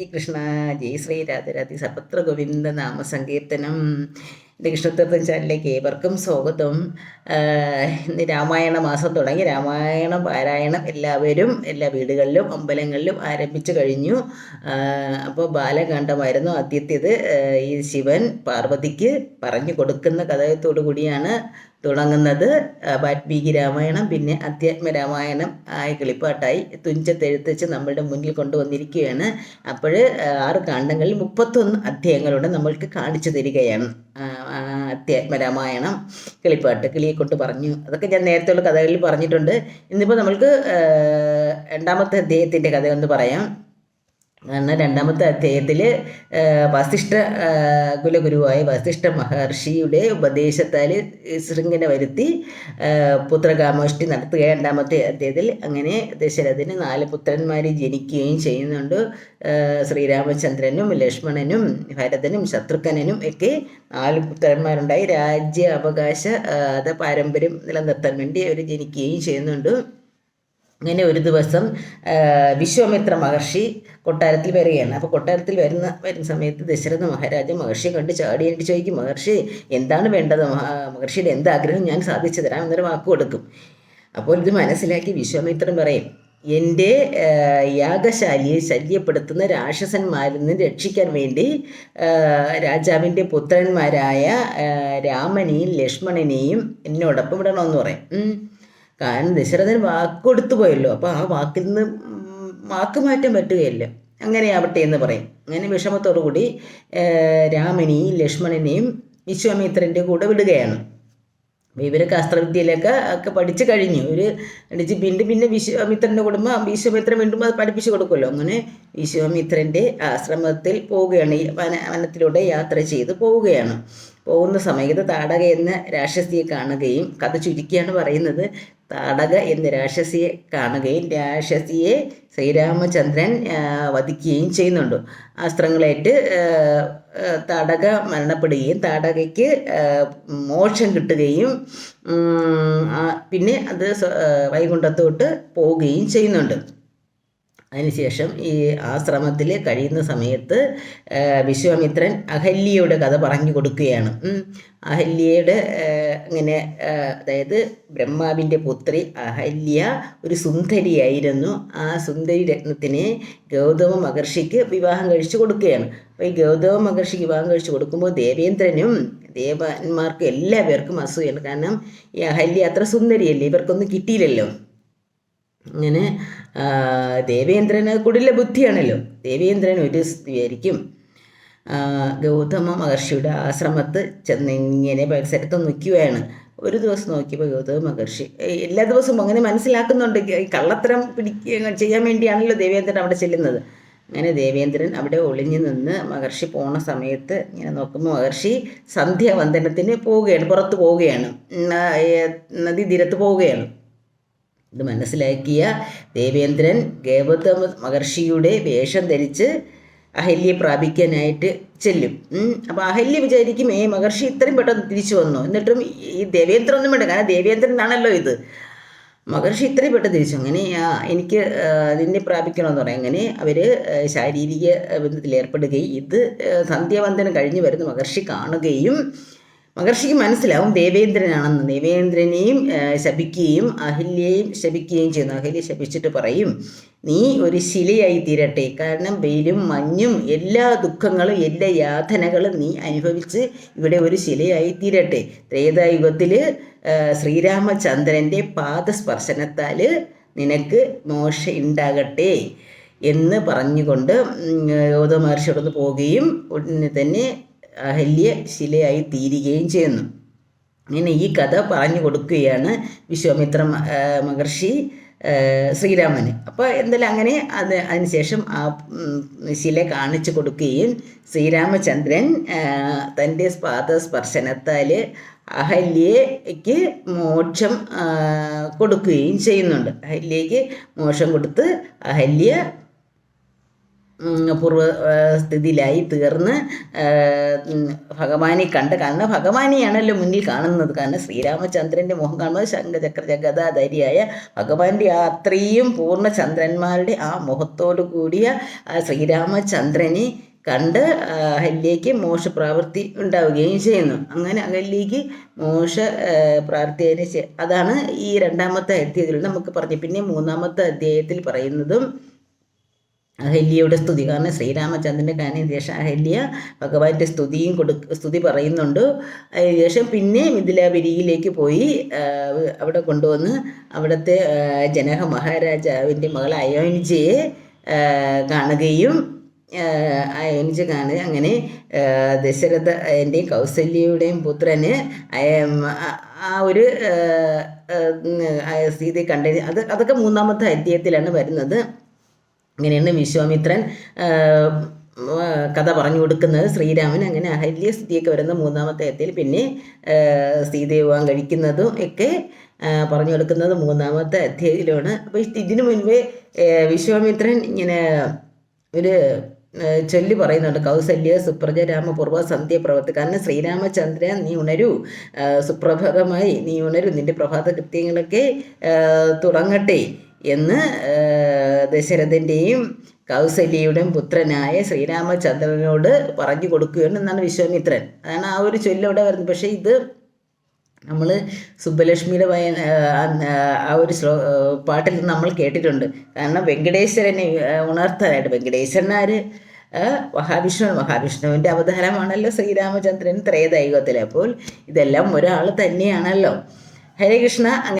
ഈ കൃഷ്ണ ജയ് ശ്രീ രാധരാധി സർവത്ര ഗോവിന്ദ നാമസങ്കീർത്തനം. എൻ്റെ കൃഷ്ണതീർത്ഥം ചാനലിലേക്ക് ഏവർക്കും സ്വാഗതം. ഇന്ന് രാമായണ മാസം തുടങ്ങി. രാമായണ പാരായണം എല്ലാവരും എല്ലാ വീടുകളിലും അമ്പലങ്ങളിലും ആരംഭിച്ചു കഴിഞ്ഞു. അപ്പോൾ ബാലകാണ്ഡമായിരുന്നു ആദ്യത്തേത്. ഈ ശിവൻ പാർവതിക്ക് പറഞ്ഞു കൊടുക്കുന്ന കഥയത്തോടു കൂടിയാണ് തുടങ്ങുന്നത്. വാൽമീകി രാമായണം പിന്നെ അധ്യാത്മ രാമായണം ആയി കിളിപ്പാട്ടായി തുഞ്ചത്തെഴുത്തച്ച് നമ്മളുടെ മുന്നിൽ കൊണ്ടുവന്നിരിക്കുകയാണ്. അപ്പോൾ 6 കാണ്ഡങ്ങളിൽ 31 അധ്യായങ്ങളുണ്ട് നമ്മൾക്ക് കാണിച്ചു തരികയാണ്. അധ്യാത്മ രാമായണം കിളിപ്പാട്ട് കിളിയെ കൊണ്ട് പറഞ്ഞു, അതൊക്കെ ഞാൻ നേരത്തെയുള്ള കഥകളിൽ പറഞ്ഞിട്ടുണ്ട്. ഇന്നിപ്പോൾ നമ്മൾക്ക് 2ാമത്തെ അധ്യായത്തിൻ്റെ കഥ ഒന്ന് പറയാം. കാരണം 2ാമത്തെ അധ്യായത്തിൽ വസിഷ്ഠ കുലഗുരുവായ വസിഷ്ഠ മഹർഷിയുടെ ഉപദേശത്താൽ ശൃംഖല വരുത്തി പുത്രകാമോഷ്ടി നടത്തുക 2ാമത്തെ അധ്യായത്തിൽ. അങ്ങനെ ദശരഥന് 4 പുത്രന്മാർ ജനിക്കുകയും ചെയ്യുന്നുണ്ട്. ശ്രീരാമചന്ദ്രനും ലക്ഷ്മണനും ഭരതനും ശത്രുഘ്നനും ഒക്കെ 4 പുത്രന്മാരുണ്ടായി. രാജ്യ അവകാശ പാരമ്പര്യം നിലനിർത്താൻ വേണ്ടി അവർ ജനിക്കുകയും ചെയ്യുന്നുണ്ട്. അങ്ങനെ ഒരു ദിവസം വിശ്വാമിത്ര മഹർഷി കൊട്ടാരത്തിൽ വരികയാണ്. അപ്പോൾ കൊട്ടാരത്തിൽ വരുന്ന സമയത്ത് ദശരഥ മഹാരാജ മഹർഷിയെ കണ്ട് ചാടിയിട്ട് ചോദിക്കും, മഹർഷി എന്താണ് വേണ്ടത്? മഹർഷിയുടെ എന്താഗ്രഹം ഞാൻ സാധിച്ചു തരാം എന്നൊരു വാക്ക് കൊടുക്കും. അപ്പോൾ ഇത് മനസ്സിലാക്കി വിശ്വാമിത്രൻ പറയും, എൻ്റെ യാഗശാലിയെ ശല്യപ്പെടുത്തുന്ന രാക്ഷസന്മാരിൽ നിന്ന് രക്ഷിക്കാൻ വേണ്ടി രാജാവിൻ്റെ പുത്രന്മാരായ രാമനെയും ലക്ഷ്മണനെയും എന്നോടൊപ്പം വിടണമെന്ന് പറയും. കാരണം ദശരഥൻ വാക്ക് കൊടുത്തു പോയല്ലോ, അപ്പോൾ ആ വാക്കിൽ നിന്ന് വാക്ക് മാറ്റാൻ പറ്റുകയില്ല. അങ്ങനെ ആവട്ടെ എന്ന് പറയും. അങ്ങനെ വിഷമത്തോടു കൂടി രാമനെയും ലക്ഷ്മണനെയും വിശ്വാമിത്രൻ്റെ കൂടെ വിടുകയാണ്. ഇവരൊക്കെ അസ്ത്രവിദ്യയിലൊക്കെ പഠിച്ചു കഴിഞ്ഞു. പഠിച്ച് പിന്നെ വിശ്വാമിത്രൻ്റെ കുടുംബം വിശ്വാമിത്രൻ വീണ്ടും അത് പഠിപ്പിച്ചു കൊടുക്കുമല്ലോ. അങ്ങനെ വിശ്വാമിത്രൻ്റെ ആശ്രമത്തിൽ പോവുകയാണ്. ഈ വനത്തിലൂടെ യാത്ര ചെയ്ത് പോവുകയാണ്. പോകുന്ന സമയത്ത് താടക എന്ന രാക്ഷസിയെ കാണുകയും, കഥ ചുരുക്കിയാണ് പറയുന്നത്, താടക എന്ന രാക്ഷസിയെ കാണുകയും രാക്ഷസിയെ ശ്രീരാമചന്ദ്രൻ വധിക്കുകയും ചെയ്യുന്നുണ്ട്. അസ്ത്രങ്ങളേറ്റ് താടക മരണപ്പെടുകയും താടകയ്ക്ക് മോക്ഷം കിട്ടുകയും പിന്നെ അത് വൈകുണ്ഠത്തോട്ട് പോവുകയും ചെയ്യുന്നുണ്ട്. അതിനുശേഷം ഈ ആശ്രമത്തിൽ കഴിയുന്ന സമയത്ത് വിശ്വാമിത്രൻ അഹല്യയുടെ കഥ പറഞ്ഞു കൊടുക്കുകയാണ്. അഹല്യയുടെ ഇങ്ങനെ, അതായത് ബ്രഹ്മാവിൻ്റെ പുത്രി അഹല്യ ഒരു സുന്ദരിയായിരുന്നു. ആ സുന്ദരി രത്നത്തിനെ ഗൗതമ മഹർഷിക്ക് വിവാഹം കഴിച്ചു കൊടുക്കുകയാണ്. അപ്പോൾ ഈ ഗൗതമ മഹർഷിക്ക് വിവാഹം കഴിച്ചു കൊടുക്കുമ്പോൾ ദേവേന്ദ്രനും ദേവന്മാർക്കും എല്ലാവർക്കും അസൂയാണ്. കാരണം ഈ അഹല്യ അത്ര സുന്ദരിയല്ലേ, ഇവർക്കൊന്നും കിട്ടിയില്ലല്ലോ. അങ്ങനെ ദേവേന്ദ്രന് കുടില ബുദ്ധിയാണല്ലോ. ദേവേന്ദ്രൻ ഒരു വിചാരിക്കും, ഗൗതമ മഹർഷിയുടെ ആശ്രമത്ത് ചെന്നിങ്ങനെ പരിസരത്ത് നിൽക്കുകയാണ്. ഒരു ദിവസം നോക്കിയപ്പോൾ ഗൗതമ മഹർഷി എല്ലാ ദിവസവും അങ്ങനെ മനസ്സിലാക്കുന്നുണ്ട്, കള്ളത്തരം ചെയ്യാൻ വേണ്ടിയാണല്ലോ ദേവേന്ദ്രൻ അവിടെ ചെല്ലുന്നത്. അങ്ങനെ ദേവേന്ദ്രൻ അവിടെ ഒളിഞ്ഞു നിന്ന് മഹർഷി പോണ സമയത്ത് ഇങ്ങനെ നോക്കുമ്പോൾ മഹർഷി സന്ധ്യാവന്ദനത്തിന് പോവുകയാണ്, പുറത്ത് പോവുകയാണ്, നദീതീരത്ത് പോവുകയാണ്. ഇത് മനസ്സിലാക്കിയ ദേവേന്ദ്രൻ ഗൗതമ മഹർഷിയുടെ വേഷം ധരിച്ച് അഹല്യയെ പ്രാപിക്കാനായിട്ട് ചെല്ലും. അപ്പോൾ അഹല്യ വിചാരിക്കും, മഹർഷി ഇത്രയും പെട്ടെന്ന് തിരിച്ചു വന്നു. എന്നിട്ടും ഈ ദേവേന്ദ്രൻ ഒന്നും വേണ്ട, കാരണം ദേവേന്ദ്രനാണല്ലോ ഇത്. മഹർഷി ഇത്രയും പെട്ടെന്ന് തിരിച്ചു. അങ്ങനെ എനിക്ക് അതിനെ പ്രാപിക്കണമെന്ന് പറയും. അങ്ങനെ അവർ ശാരീരിക ബന്ധത്തിൽ ഏർപ്പെടുകയും ഇത് സന്ധ്യാവന്ദനം കഴിഞ്ഞ് വരുന്ന മഹർഷി കാണുകയും മഹർഷിക്ക് മനസ്സിലാവും ദേവേന്ദ്രനാണെന്ന്. ദേവേന്ദ്രനെയും ശപിക്കുകയും അഹല്യയെയും ശപിക്കുകയും ചെയ്യുന്നു. അഹല്യ ശപിച്ചിട്ട് പറയും, നീ ഒരു ശിലയായി തീരട്ടെ. കാരണം വെയിലും മഞ്ഞും എല്ലാ ദുഃഖങ്ങളും എല്ലാ യാതനകളും നീ അനുഭവിച്ച് ഇവിടെ ഒരു ശിലയായി തീരട്ടെ. ത്രേതായുഗത്തിൽ ശ്രീരാമചന്ദ്രൻ്റെ പാദസ്പർശനത്താൽ നിനക്ക് മോക്ഷം ഉണ്ടാകട്ടെ എന്ന് പറഞ്ഞുകൊണ്ട് ഗൗതമ മഹർഷിയോടൊന്ന് പോവുകയും ഉടനെ തന്നെ അഹല്യ ശിലയായി തീരുകയും ചെയ്യുന്നു. അങ്ങനെ ഈ കഥ പറഞ്ഞു കൊടുക്കുകയാണ് വിശ്വാമിത്ര മഹർഷി ശ്രീരാമന്. അപ്പോൾ എന്തായാലും അങ്ങനെ അതിനുശേഷം ആ ശില കാണിച്ചു കൊടുക്കുകയും ശ്രീരാമചന്ദ്രൻ തൻ്റെ പാദസ്പർശനത്താൽ അഹല്യയ്ക്ക് മോക്ഷം കൊടുക്കുകയും ചെയ്യുന്നുണ്ട്. അഹല്യയ്ക്ക് മോക്ഷം കൊടുത്ത് അഹല്യ സ്ഥിതിയിലായി തീർന്ന് ഭഗവാനെ കണ്ട്, കാരണം ഭഗവാനെയാണല്ലോ മുന്നിൽ കാണുന്നത്. കാരണം ശ്രീരാമചന്ദ്രൻ്റെ മുഖം കാണുന്നത് ശംഖചക്ര ഗദാധാരിയായ ഭഗവാന്റെ ആ അത്രയും പൂർണ്ണചന്ദ്രന്മാരുടെ ആ മുഖത്തോടു കൂടിയ ആ ശ്രീരാമചന്ദ്രനെ കണ്ട് അഹല്യയ്ക്ക് മോക്ഷപ്രാപ്തി ഉണ്ടാവുകയും ചെയ്യുന്നു. അങ്ങനെ അഹല്യയ്ക്ക് മോക്ഷ പ്രാപ്തി അതാണ് ഈ രണ്ടാമത്തെ അധ്യായത്തിൽ നമുക്ക് പറഞ്ഞു. പിന്നെ മൂന്നാമത്തെ അധ്യായത്തിൽ പറയുന്നതും അഹല്യയുടെ സ്തുതി. കാരണം ശ്രീരാമചന്ദ്രൻ്റെ കാര്യം ശേഷം അഹല്യ ഭഗവാന്റെ സ്തുതി പറയുന്നുണ്ട്. അതിനുശേഷം പിന്നെ മിഥിലാപുരിയിലേക്ക് പോയി അവിടെ കൊണ്ടുവന്ന് അവിടുത്തെ ജനക മഹാരാജാവിൻ്റെ മകൾ അയോനിജയെ കാണുകയും കാണുക. അങ്ങനെ ദശരഥൻ്റെയും കൗസല്യയുടെയും പുത്രന് ആ ഒരു സ്ഥിതി അതൊക്കെ മൂന്നാമത്തെ അധ്യായത്തിലാണ് വരുന്നത്. അങ്ങനെയാണ് വിശ്വാമിത്രൻ കഥ പറഞ്ഞു കൊടുക്കുന്നത് ശ്രീരാമൻ. അങ്ങനെ അഹല്യ സ്ഥിതിയൊക്കെ വരുന്ന മൂന്നാമത്തെ അധ്യായത്തിൽ പിന്നെ സീതയെ വിവാഹം കഴിക്കുന്നതും ഒക്കെ പറഞ്ഞു കൊടുക്കുന്നത് മൂന്നാമത്തെ അധ്യായത്തിലാണ്. അപ്പോൾ ഇതിനു മുൻപേ വിശ്വാമിത്രൻ ഇങ്ങനെ ഒരു ചൊല്ലി പറയുന്നുണ്ട്, കൗസല്യ സുപ്രജ രാമപൂർവ സന്ധ്യ പ്രവർത്തി. കാരണം ശ്രീരാമചന്ദ്രൻ നീ ഉണരൂ, സുപ്രഭാതമായി നീ ഉണരൂ, നിൻ്റെ പ്രഭാത കൃത്യങ്ങളൊക്കെ തുടങ്ങട്ടെ എന്ന് ദശരഥൻ്റെയും കൗസല്യയുടെയും പുത്രനായ ശ്രീരാമചന്ദ്രനോട് പറഞ്ഞു കൊടുക്കുകയാണ് എന്നാണ് വിശ്വാമിത്രൻ. അതാണ് ആ ഒരു ചൊല്ലവിടെ വരുന്നത്. പക്ഷേ ഇത് നമ്മൾ സുബ്ബലക്ഷ്മിയുടെ ആ ഒരു പാട്ടിൽ നമ്മൾ കേട്ടിട്ടുണ്ട്. കാരണം വെങ്കടേശ്വരനെ ഉണർത്താനായിട്ട്, വെങ്കടേശ്വരനാര് മഹാവിഷ്ണുവിൻ്റെ അവതാരമാണല്ലോ ശ്രീരാമചന്ദ്രൻ ത്രേതായുഗത്തിൽ. അപ്പോൾ ഇതെല്ലാം ഒരാൾ തന്നെയാണല്ലോ. ഹരേ കൃഷ്ണ.